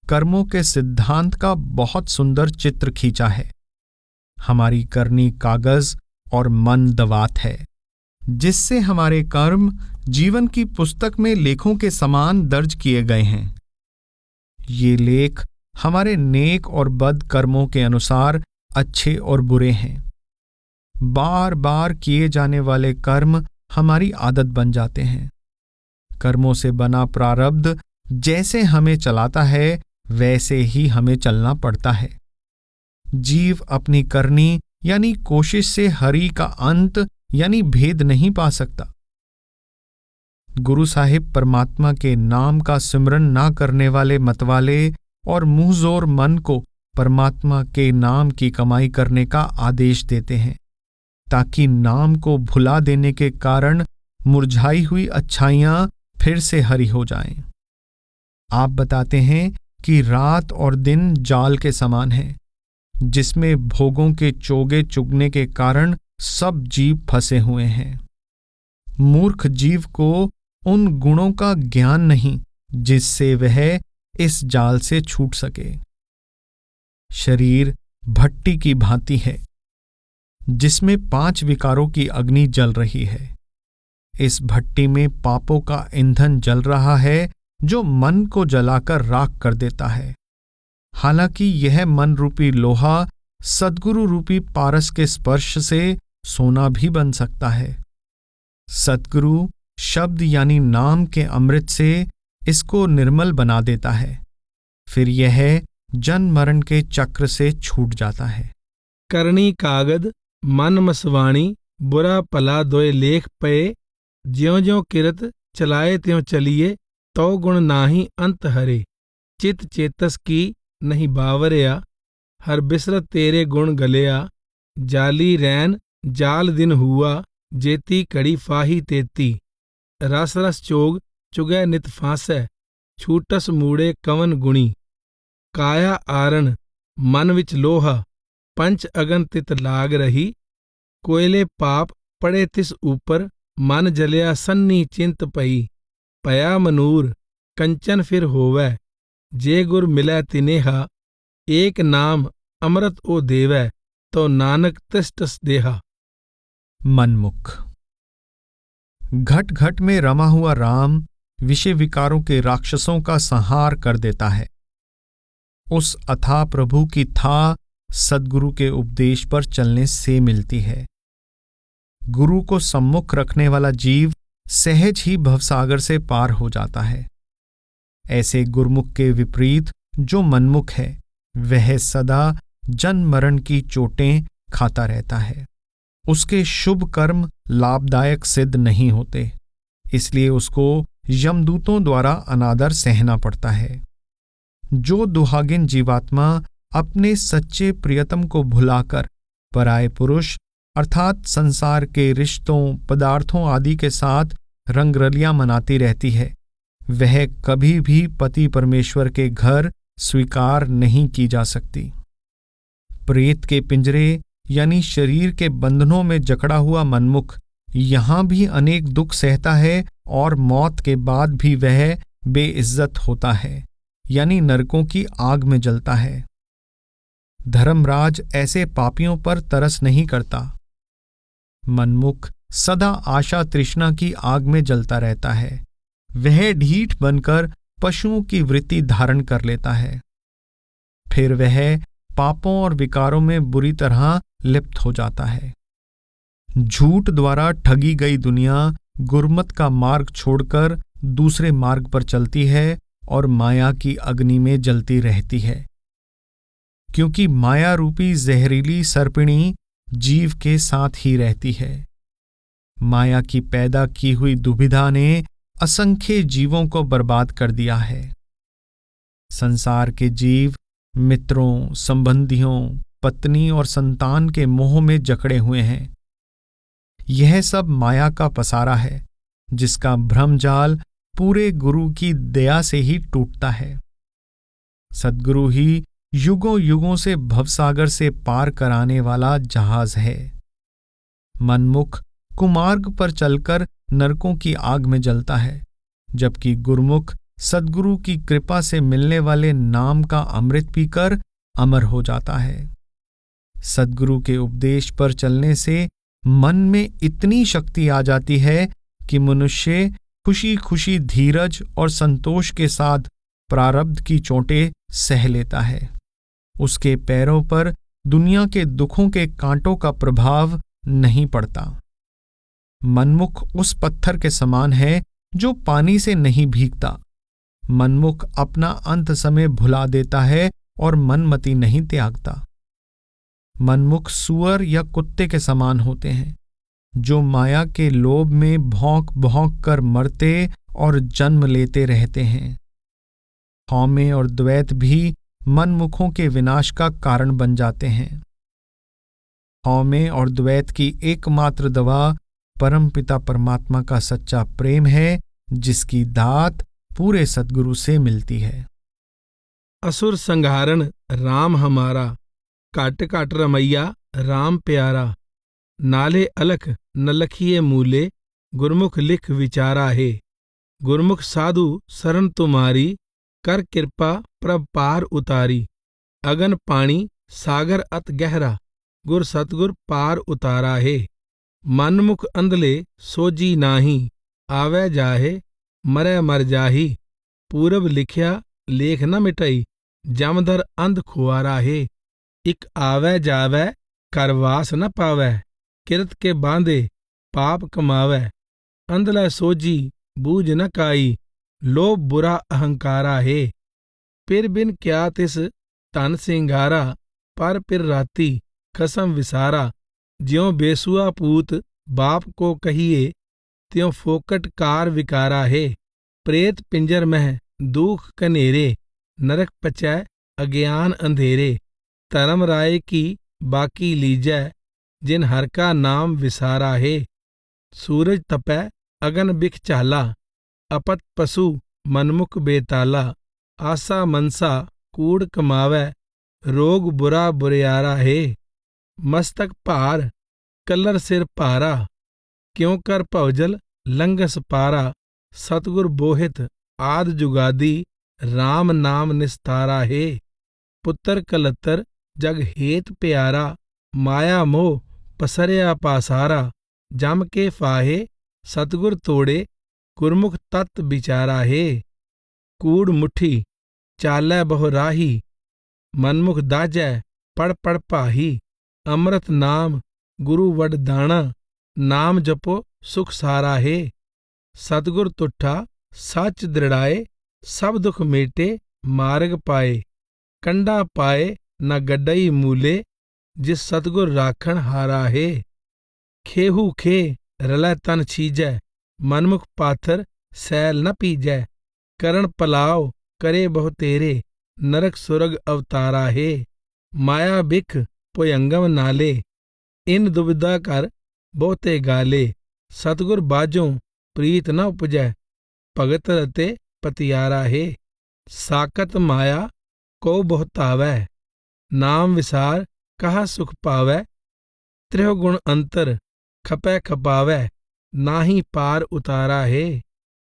कर्मों के सिद्धांत का बहुत सुंदर चित्र खींचा है। हमारी करनी कागज और मन दवात है, जिससे हमारे कर्म जीवन की पुस्तक में लेखों के समान दर्ज किए गए हैं। ये लेख हमारे नेक और बद कर्मों के अनुसार अच्छे और बुरे हैं। बार बार किए जाने वाले कर्म हमारी आदत बन जाते हैं। कर्मों से बना प्रारब्ध जैसे हमें चलाता है, वैसे ही हमें चलना पड़ता है। जीव अपनी करनी यानी कोशिश से हरि का अंत यानी भेद नहीं पा सकता। गुरु साहिब परमात्मा के नाम का सिमरन ना करने वाले मतवाले और मुंहजोर मन को परमात्मा के नाम की कमाई करने का आदेश देते हैं, ताकि नाम को भुला देने के कारण मुरझाई हुई अच्छाइयां फिर से हरी हो जाएं। आप बताते हैं कि रात और दिन जाल के समान है, जिसमें भोगों के चोगे चुगने के कारण सब जीव फंसे हुए हैं। मूर्ख जीव को उन गुणों का ज्ञान नहीं जिससे वह इस जाल से छूट सके। शरीर भट्टी की भांति है, जिसमें 5 विकारों की अग्नि जल रही है। इस भट्टी में पापों का ईंधन जल रहा है, जो मन को जलाकर राख कर देता है। हालांकि यह मन रूपी लोहा सद्गुरु रूपी पारस के स्पर्श से सोना भी बन सकता है। सद्गुरु शब्द यानी नाम के अमृत से इसको निर्मल बना देता है, फिर यह जन्म मरण के चक्र से छूट जाता है। करनी कागद मन मसवाणी, बुरा भला दोए लेख पए, ज्यों ज्यों किरत चलाए त्यों चलिए, तो गुण नाही अंत हरे। चित चेतस की नहीं बावरिया, हर बिसरत तेरे गुण गलिया। जाली रैन जाल दिन हुआ, जेती कड़ी फाही तेती। रस रस चोग चुगै नित फांसै, छूटस मूड़े कवन गुणी। काया आरण मन विच लोहा, पंच अगन तित लाग रही। कोयले पाप पड़े तिस ऊपर, मन जलिया सन्नी चिंत पई। पया मनूर कंचन फिर होवै, जे गुर मिलै तिनेहा। एक नाम अमृत ओ देवै, तो नानक तिष्ठस देहा। मनमुख। घट घट में रमा हुआ राम विषय विकारों के राक्षसों का संहार कर देता है। उस अथाह प्रभु की था सद्गुरु के उपदेश पर चलने से मिलती है। गुरु को सम्मुख रखने वाला जीव सहज ही भवसागर से पार हो जाता है। ऐसे गुरुमुख के विपरीत जो मनमुख है वह सदा जन्म मरण की चोटें खाता रहता है। उसके शुभ कर्म लाभदायक सिद्ध नहीं होते, इसलिए उसको यमदूतों द्वारा अनादर सहना पड़ता है। जो दुहागिन जीवात्मा अपने सच्चे प्रियतम को भुलाकर पराये पुरुष अर्थात संसार के रिश्तों, पदार्थों आदि के साथ रंगरलियां मनाती रहती है, वह कभी भी पति परमेश्वर के घर स्वीकार नहीं की जा सकती। प्रेत के पिंजरे यानी शरीर के बंधनों में जकड़ा हुआ मनमुख यहां भी अनेक दुख सहता है और मौत के बाद भी वह बेइज्जत होता है, यानी नरकों की आग में जलता है। धर्मराज ऐसे पापियों पर तरस नहीं करता। मनमुख सदा आशा तृष्णा की आग में जलता रहता है। वह ढीठ बनकर पशुओं की वृत्ति धारण कर लेता है। फिर वह पापों और विकारों में बुरी तरह लिप्त हो जाता है। झूठ द्वारा ठगी गई दुनिया गुरमत का मार्ग छोड़कर दूसरे मार्ग पर चलती है और माया की अग्नि में जलती रहती है, क्योंकि माया रूपी जहरीली सर्पिणी जीव के साथ ही रहती है। माया की पैदा की हुई दुविधा ने असंख्य जीवों को बर्बाद कर दिया है। संसार के जीव मित्रों, संबंधियों, पत्नी और संतान के मोह में जकड़े हुए हैं। यह सब माया का पसारा है, जिसका भ्रमजाल पूरे गुरु की दया से ही टूटता है। सद्गुरु ही युगों युगों से भवसागर से पार कराने वाला जहाज है। मनमुख कुमार्ग पर चलकर नरकों की आग में जलता है, जबकि गुरुमुख सद्गुरु की कृपा से मिलने वाले नाम का अमृत पीकर अमर हो जाता है। सद्गुरु के उपदेश पर चलने से मन में इतनी शक्ति आ जाती है कि मनुष्य खुशी खुशी धीरज और संतोष के साथ प्रारब्ध की चोटें सह लेता है। उसके पैरों पर दुनिया के दुखों के कांटों का प्रभाव नहीं पड़ता। मनमुख उस पत्थर के समान है जो पानी से नहीं भीगता। मनमुख अपना अंत समय भुला देता है और मनमति नहीं त्यागता। मनमुख सूअर या कुत्ते के समान होते हैं, जो माया के लोभ में भौंक भौंक कर मरते और जन्म लेते रहते हैं। हौमे और द्वैत भी मनमुखों के विनाश का कारण बन जाते हैं। हौमे और द्वैत की एकमात्र दवा परमपिता परमात्मा का सच्चा प्रेम है, जिसकी दात पूरे सद्गुरु से मिलती है। असुर संघारण राम हमारा, काट काट रमैया राम प्यारा। नाले अलख न लखिए मूले, गुरमुख लिख विचारा है। गुरमुख साधु शरण तुम्हारी, कर कृपा प्रभ पार उतारी। अगन पानी सागर अत गहरा, गुर सतगुर पार उतारा है। मनमुख अंधले सोजी नाही, आवे जाहे मरे मर जाही। पूरब लिखया लेख न मिटई, जमधर अंध खुआरा है। इक आवे जावे करवास न पावे, किरत के बांधे पाप कमावे। अंधला सोजी बूझ न काई, लोभ बुरा अहंकारा है। फिर बिन क्या तिस तन सिंगारा, पर फिर राती कसम विसारा। ज्यों बेसुआ पूत बाप को कहिए, त्यों फोकट कार विकारा है। प्रेत पिंजर मह दुख कनेरे, नरक पचै अज्ञान अंधेरे। धर्म राय की बाकी लीजै, जिन हर का नाम विसारा है। सूरज तपै अगन बिख चाला, अपत पशु मनमुख बेताला। आशा मनसा कूड़ कमावै, रोग बुरा बुरियारा है। मस्तक भार कलर सिर भारा, क्यों कर भवजल लंघस पारा। सतगुर बोहित आद जुगादी, राम नाम निस्तारा है। पुत्र कलतर जग हेत प्यारा, माया मोह पसरया पासारा। जम के फाहे सतगुर तोड़े, गुरमुख तत् विचारा हे। कूड़ मुठी चालै बहु राही, मनमुख दाजै पढ़ पढ़ पाही। अमृत नाम गुरु वड दाना, नाम जपो सुख सारा हे। सतगुर तुठा सच दृढ़ाए, सब दुख मेटे मार्ग पाए। कंडा पाए न गड्डई मूले, जिस सतगुर राखण हारा हे। खेहू खे रलै तन छीजै, मनमुख पाथर सैल न पीजै। करण पलाव करे बहु तेरे, नरक सुरग अवतारा हे। माया बिख भुयंगम नाले, इन दुविधा कर बहुते गाले। सतगुर बाजों प्रीत न उपजै, भगत रते पतियारा हे। साकत माया को बहुतावै, नाम विसार कहा सुख पावै। त्रिहुगुण अंतर खपै खपावै, नाही पार उतारा हे।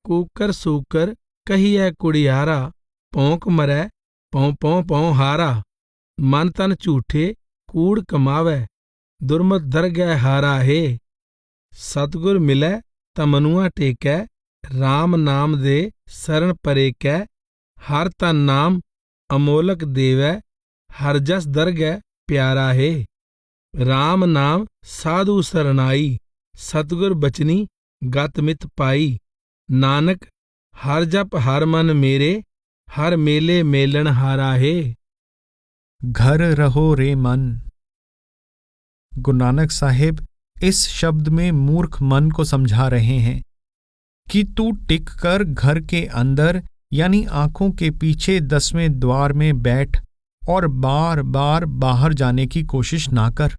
कूकर सूकर कहिए कुड़ियारा, भौंक मरै पौं पौं पौं हारा। मन तन झूठे कूड़ कमावै, दुर्मत दरगह हारा हे। सतगुर मिलै त मनुआ टेकै, राम नाम दे शरण परेकै। हर तन नाम अमोलक देवै, हर जस दरगह प्यारा हे। राम नाम साधु सरनाई, सतगुर बचनी गत मित पाई। नानक हर जप हर मन मेरे, हर मेले मेलन हारा हे। घर रहो रे मन। गुरु नानक साहिब इस शब्द में मूर्ख मन को समझा रहे हैं कि तू टिक कर घर के अंदर यानी आंखों के पीछे 10वें द्वार में बैठ और बार बार बाहर जाने की कोशिश ना कर।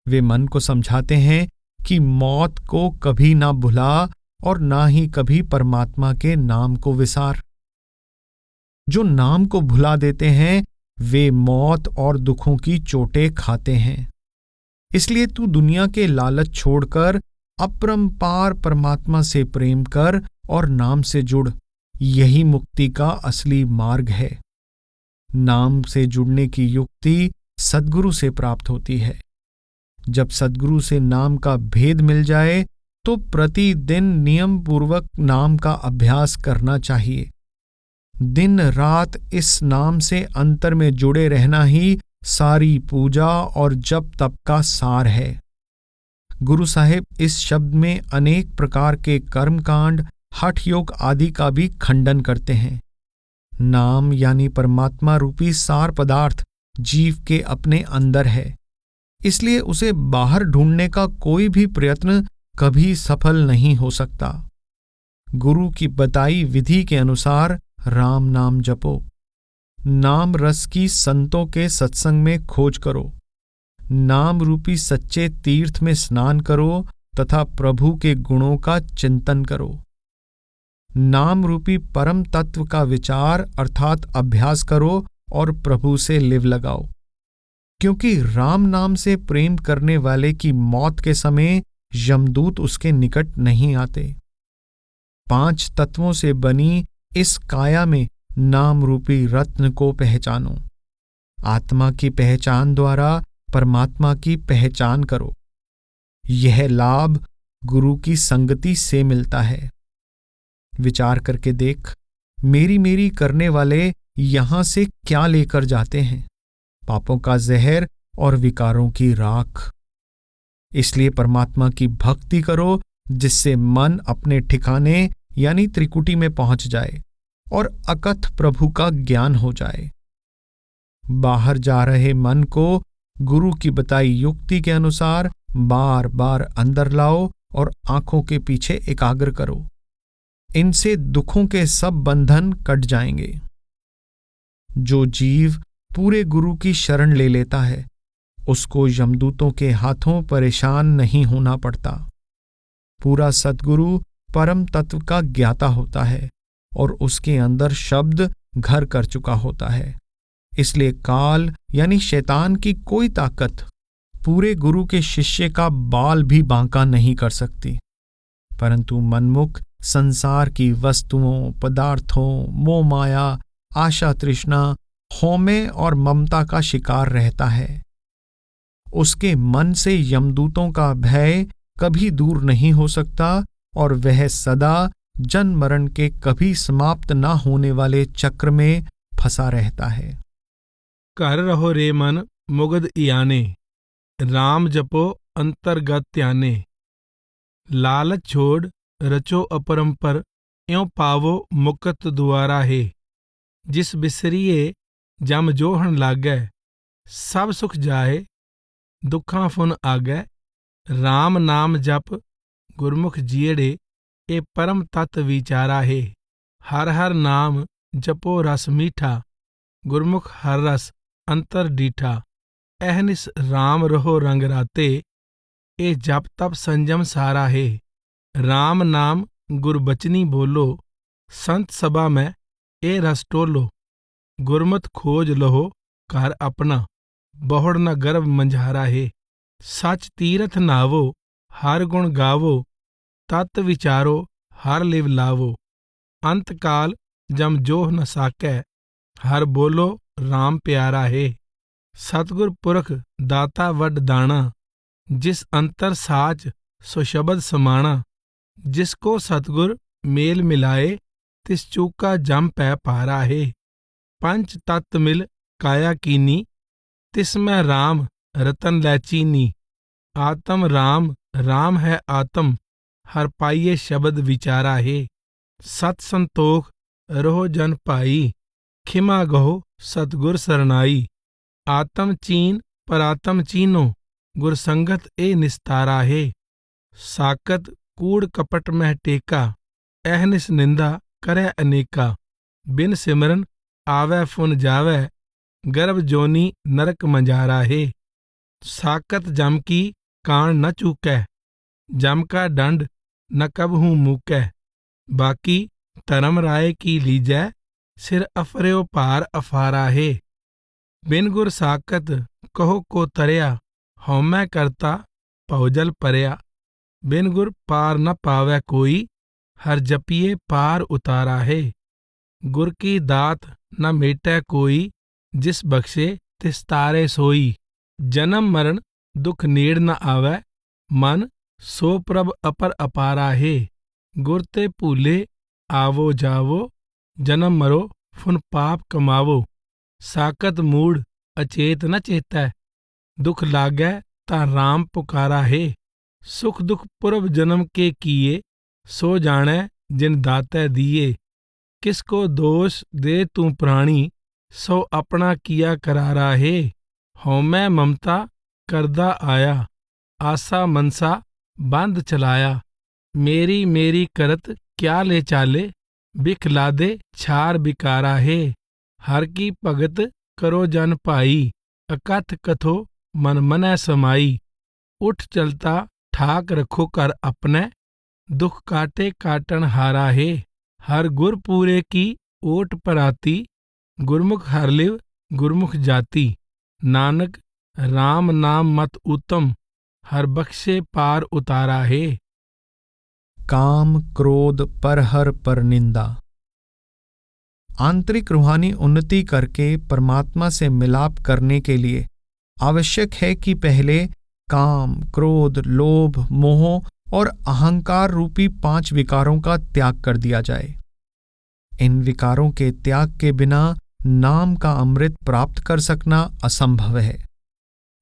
वे मन को समझाते हैं कि मौत को कभी ना भुला और ना ही कभी परमात्मा के नाम को विसार। जो नाम को भुला देते हैं वे मौत और दुखों की चोटें खाते हैं। इसलिए तू दुनिया के लालच छोड़कर अपरंपार परमात्मा से प्रेम कर और नाम से जुड़। यही मुक्ति का असली मार्ग है। नाम से जुड़ने की युक्ति सद्गुरु से प्राप्त होती है। जब सद्गुरु से नाम का भेद मिल जाए तो प्रतिदिन नियम पूर्वक नाम का अभ्यास करना चाहिए। दिन रात इस नाम से अंतर में जुड़े रहना ही सारी पूजा और जप तप का सार है। गुरु साहिब इस शब्द में अनेक प्रकार के कर्मकांड, हठ योग आदि का भी खंडन करते हैं। नाम यानी परमात्मा रूपी सार पदार्थ जीव के अपने अंदर है, इसलिए उसे बाहर ढूंढने का कोई भी प्रयत्न कभी सफल नहीं हो सकता। गुरु की बताई विधि के अनुसार राम नाम जपो। नाम रस की संतों के सत्संग में खोज करो। नाम रूपी सच्चे तीर्थ में स्नान करो तथा प्रभु के गुणों का चिंतन करो। नाम रूपी परम तत्व का विचार अर्थात अभ्यास करो और प्रभु से लिव लगाओ, क्योंकि राम नाम से प्रेम करने वाले की मौत के समय यमदूत उसके निकट नहीं आते। 5 तत्वों से बनी इस काया में नाम रूपी रत्न को पहचानो। आत्मा की पहचान द्वारा परमात्मा की पहचान करो। यह लाभ गुरु की संगति से मिलता है। विचार करके देख, मेरी करने वाले यहां से क्या लेकर जाते हैं? पापों का जहर और विकारों की राख। इसलिए परमात्मा की भक्ति करो, जिससे मन अपने ठिकाने यानी त्रिकुटी में पहुंच जाए और अकथ प्रभु का ज्ञान हो जाए। बाहर जा रहे मन को गुरु की बताई युक्ति के अनुसार बार बार अंदर लाओ और आंखों के पीछे एकाग्र करो। इनसे दुखों के सब बंधन कट जाएंगे। जो जीव पूरे गुरु की शरण ले लेता है उसको यमदूतों के हाथों परेशान नहीं होना पड़ता। पूरा सद्गुरु परम तत्व का ज्ञाता होता है और उसके अंदर शब्द घर कर चुका होता है। इसलिए काल यानी शैतान की कोई ताकत पूरे गुरु के शिष्य का बाल भी बांका नहीं कर सकती। परंतु मनमुख संसार की वस्तुओं, पदार्थों, मोह माया, आशा तृष्णा, होमे और ममता का शिकार रहता है। उसके मन से यमदूतों का भय कभी दूर नहीं हो सकता, और वह सदा जन्म मरण के कभी समाप्त न होने वाले चक्र में फंसा रहता है। घर रहो रे मन मुगद इयाने, राम जपो अंतर्गत त्याने। लालच छोड़ रचो अपरंपर, यों पावो मुकत दुआरा है। जिस बिसरिए जम जोहन लागै, सब सुख जाए दुखां फुन आगै। राम नाम जप गुरमुख जियड़े, ए परम तत् विचारा है। हर हर नाम जपो रस मीठा, गुरमुख हर रस अंतर डीठा। अहनिस राम रहो रंग राते, ए जप तप संजम सारा है। राम नाम गुरबचनी बोलो, संत सभा में ए रस टोलो। गुरमत खोज लहो घर अपना, बहुड़ न गर्भ मंझारा है। सच तीरथ नावो हर गुण गावो, तत् विचारो हर लिव लावो। अंत काल जम जोह न साकै, हर बोलो राम प्यारा है। सतगुर पुरख दाता वड दाना, जिस अंतर साच सो शब्द समाना। जिसको सतगुर मेल मिलाए, तिस चूका जम पै पारा है। पंच तत्त मिल काया कीनी, तिसमें राम रतन लैचीनी। आत्म राम राम है आत्म, हर पाइये शब्द विचारा है। सत संतोख रहो जन भाई, खिमा गहो सतगुर सरनाई। आत्म चीन परात्म चीनो, गुर संगत ए निस्तारा है। साकत कूड़ कपट मह टेका, अहनिस निंदा करे अनेका। बिन सिमरन आवे फुन जावे, गर्भ जोनी नरक मंजारा है। साकत जम की कान न चूकै, जम का दंड न कबहू मूकै। बाकी धर्म राय की लीजै, सिर अफर्यो भार अफारा है। बिन गुर साकत कहो को तरया, हौमै करता भवजल परया। बिन गुर पार न पावै कोई, हर जपिए पार उतारा है। गुर की दात न मेटै कोई, जिस बख्शे तिस तारे सोई। जन्म मरण दुख नेड़ न आवै, मन सो प्रभ अपर अपारा है। गुर ते भूले आवो जावो, जन्म मरो फुन पाप कमावो। साकत मूड अचेत न चेतै, दुख लागै ता राम पुकारा है। सुख दुख पूर्व जन्म के किए, सो जानै जिन दातै दिए। किसको दोष दे तू प्राणी, सो अपना किया करारा है। हौमै ममता करदा आया, आसा मनसा बंद चलाया। मेरी मेरी करत क्या ले चाले, बिख लादे छार बिकारा है। हर की भगत करो जन भाई, अकथ कथो मन मनै समाई। उठ चलता ठाक रखो कर अपने, दुख काटे काटन हारा है। हर गुर पूरे की ओट पराती, गुरमुख हर लिव गुरमुख जाति। नानक राम नाम मत उत्तम, हर बख्शे पार उतारा है। काम क्रोध परहर पर निंदा। आंतरिक रूहानी उन्नति करके परमात्मा से मिलाप करने के लिए आवश्यक है कि पहले काम, क्रोध, लोभ, मोह और अहंकार रूपी 5 विकारों का त्याग कर दिया जाए। इन विकारों के त्याग के बिना नाम का अमृत प्राप्त कर सकना असंभव है।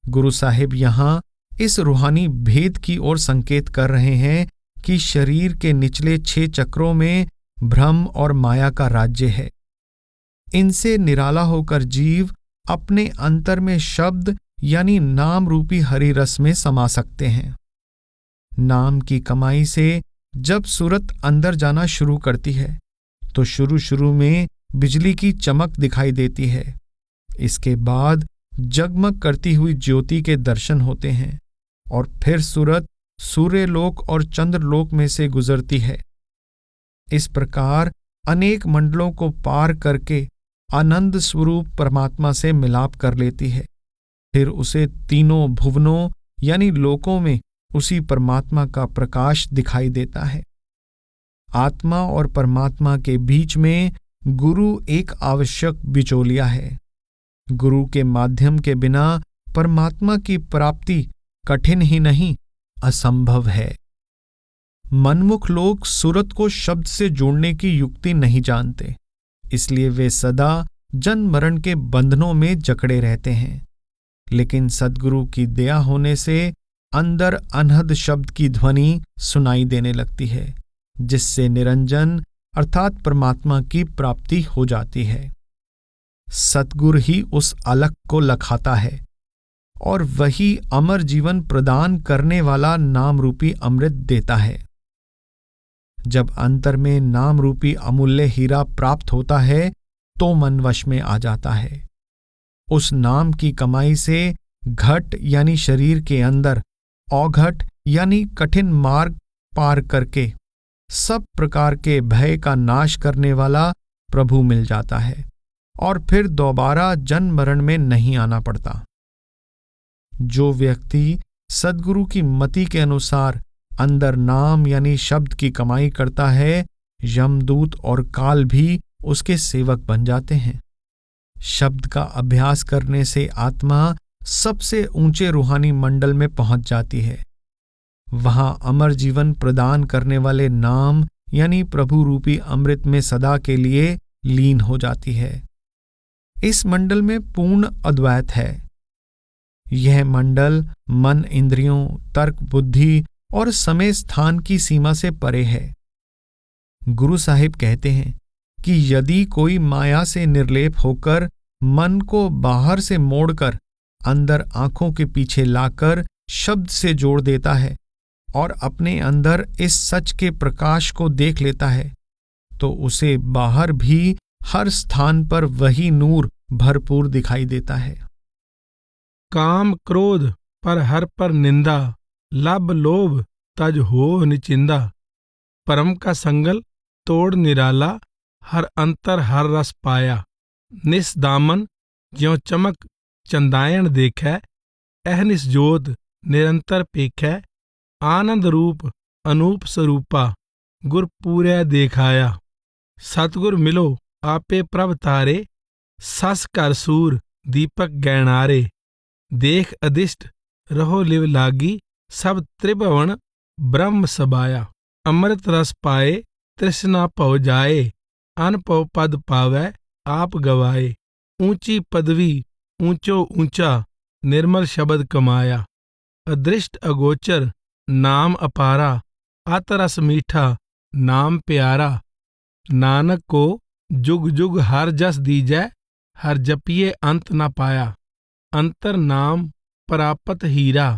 गुरु साहिब यहाँ इस रूहानी भेद की ओर संकेत कर रहे हैं कि शरीर के निचले 6 चक्रों में भ्रम और माया का राज्य है। इनसे निराला होकर जीव अपने अंतर में शब्द यानी नाम रूपी हरि रस में समा सकते हैं। नाम की कमाई से जब सूरत अंदर जाना शुरू करती है तो शुरू में बिजली की चमक दिखाई देती है। इसके बाद जगमग करती हुई ज्योति के दर्शन होते हैं और फिर सूरत सूर्यलोक और चंद्रलोक में से गुजरती है। इस प्रकार अनेक मंडलों को पार करके आनंद स्वरूप परमात्मा से मिलाप कर लेती है। फिर उसे तीनों भुवनों यानी लोकों में उसी परमात्मा का प्रकाश दिखाई देता है। आत्मा और परमात्मा के बीच में गुरु एक आवश्यक बिचौलिया है। गुरु के माध्यम के बिना परमात्मा की प्राप्ति कठिन ही नहीं, असंभव है। मनमुख लोग सुरत को शब्द से जोड़ने की युक्ति नहीं जानते, इसलिए वे सदा जन्म मरण के बंधनों में जकड़े रहते हैं। लेकिन सद्गुरु की दया होने से अंदर अनहद शब्द की ध्वनि सुनाई देने लगती है, जिससे निरंजन अर्थात परमात्मा की प्राप्ति हो जाती है। सद्गुरु ही उस अलख को लखाता है और वही अमर जीवन प्रदान करने वाला नाम रूपी अमृत देता है। जब अंतर में नाम रूपी अमूल्य हीरा प्राप्त होता है तो मन वश में आ जाता है। उस नाम की कमाई से घट यानी शरीर के अंदर, औघट यानी कठिन मार्ग पार करके सब प्रकार के भय का नाश करने वाला प्रभु मिल जाता है और फिर दोबारा जन्म मरण में नहीं आना पड़ता। जो व्यक्ति सद्गुरु की मति के अनुसार अंदर नाम यानी शब्द की कमाई करता है, यमदूत और काल भी उसके सेवक बन जाते हैं। शब्द का अभ्यास करने से आत्मा सबसे ऊंचे रूहानी मंडल में पहुंच जाती है। वहां अमर जीवन प्रदान करने वाले नाम यानी प्रभु रूपी अमृत में सदा के लिए लीन हो जाती है। इस मंडल में पूर्ण अद्वैत है। यह मंडल मन, इंद्रियों, तर्क, बुद्धि और समय स्थान की सीमा से परे है। गुरु साहिब कहते हैं कि यदि कोई माया से निर्लेप होकर मन को बाहर से मोड़कर अंदर आंखों के पीछे लाकर शब्द से जोड़ देता है और अपने अंदर इस सच के प्रकाश को देख लेता है, तो उसे बाहर भी हर स्थान पर वही नूर भरपूर दिखाई देता है। काम क्रोध पर हर पर निंदा, लब लोभ तज हो निचिंदा। परम का संगल तोड़ निराला, हर अंतर हर रस पाया। निस दामन ज्यों चमक चंदायन देखै, अहनिस जोत निरंतर पेखै। आनंद रूप अनूप स्वरूपा, गुर पूरे देखाया। सतगुर मिलो आपे प्रभ तारे, सस कर सूर दीपक गैणारे। देख अधिष्ट रहो लिव लागी, सब त्रिभुवन ब्रह्म सबाया। अमृत रस पाए तृष्णा पव जाए, अनपव पद पावै आप गवाए। ऊंची पदवी ऊंचो ऊंचा, निर्मल शब्द कमाया। अदृष्ट अगोचर नाम अपारा, अत रस मीठा नाम प्यारा। नानक को जुग जुग हर जस दीजै, हर जपिए अंत न पाया। अंतर नाम प्रापत हीरा,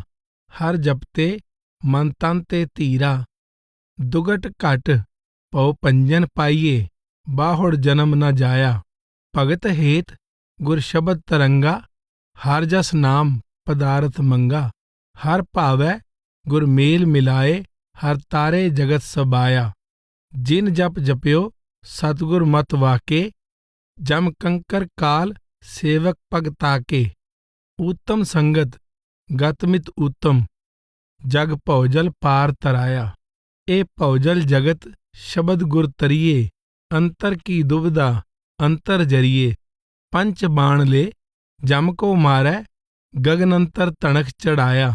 हर जपते मन तन ते धीरा। दुगट घट पौ पंजन पाइये, बाहुड़ जन्म न जाया। भगत हेत गुर शब्द तरंगा, हर जस नाम पदारथ मंगा। हर भावै गुर मेल मिलाए, हर तारे जगत सबाया। जिन जप जप्यो सतगुर मत वाके, जम कंकर काल सेवक पग ताके। उत्तम संगत गतमित उत्तम, जग भौजल पार तराया। ए भौजल जगत शब्द गुर तरिए, अंतर की दुविधा अंतर जरिए। पंच बाण ले जम को मारै, गगन अंतर तणक चढ़ाया।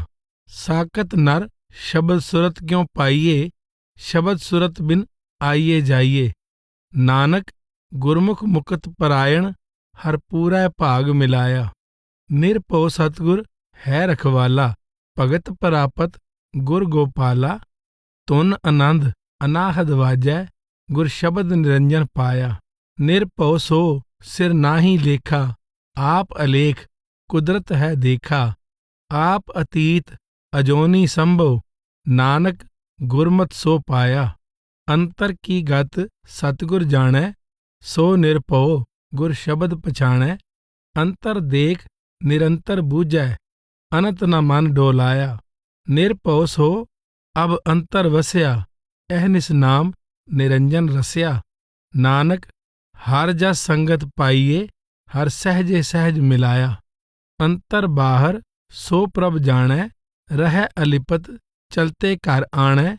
साकत नर शब्द सुरत क्यों पाइये, शब्द सुरत बिन आइए जाइए। नानक गुरमुख मुकत परायण, हर पूरा भाग मिलाया। निरभौ सतगुर है रखवाला, भगत प्रापत गुर गोपाला। तुन आनंद अनाहद वाजै, गुर शब्द निरंजन पाया। निरभौ सो सिर नाहि लेखा, आप अलेख कुदरत है देखा। आप अतीत अजोनी संभव, नानक गुरमत सो पाया। अंतर की गत सतगुर जानै, सो निरभौ गुर शब्द पछाणै। अंतर देख निरंतर बूझै, अनंत न मन डोलाया। निरभौ सो अब अंतर वस्या, अहनिस नाम निरंजन रस्या। नानक हर जस संगत पाइये, हर सहजे सहज मिलाया। अंतर बाहर सो प्रभ जानै, रहै अलिपत चलते घर आणै।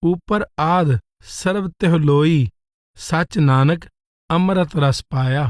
ऊपर आद सर्व तिह लोई, सच नानक अमृत रस पाया।